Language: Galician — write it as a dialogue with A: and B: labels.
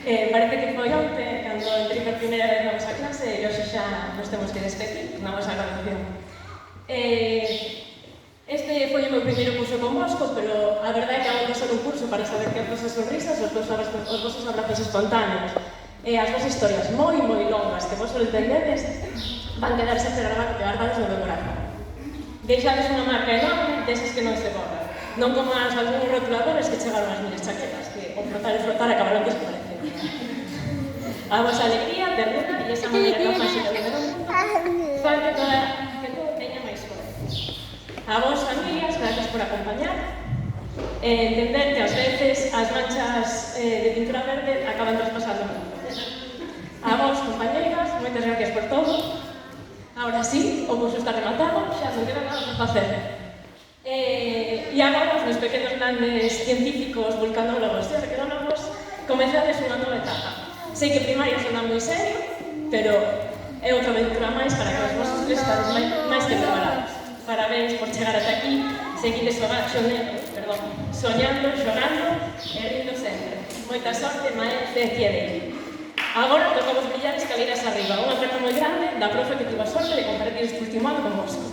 A: Parece que foi onte, cando entrei por primeira vez na vosa clase, e hoxe xa nos temos que despedir na vosa graduación. Este foi o meu primeiro curso convosco, pero a verdade é que hago só un curso para saber que as vosas sonrisas, os vosos abrazos espontáneos e as vosas historias moi longas que vos entendedes van quedar sempre guardados no meu corazón. Deixades unha marca enorme desas que non se borran. Non como as algúns rotuladores que chegaron ás miñas chaquetas, que ao frotar acabaron desaparecendo. A vosa alegría, ternura e esa maneira tan máxica de ver o mundo fan que todo teña máis poder. A vos, familias, gracias por acompañar. Entender que ás veces as manchas de pintura verde acaban traspasando o mundo. A vos, compañeiras, moitas gracias por todo. Ahora sí, o curso está rematado, xa non queda nada por facer. E agora, os meus pequenos grandes científicos, vulcanólogos e arqueólogos, comezades unha nova etapa. Sei que primaria sona moi serio, pero é outra aventura máis para que os vosos tres estades máis que preparados. Parabéns por chegar ata aquí, seguides soñando, xogando e rindo sempre. Moita sorte, maestre e Ciedei. Agora tocamos brillar escaleras arriba, unha atraco moi grande da profe que tuvo a sorte de compartir este último ano con vosco.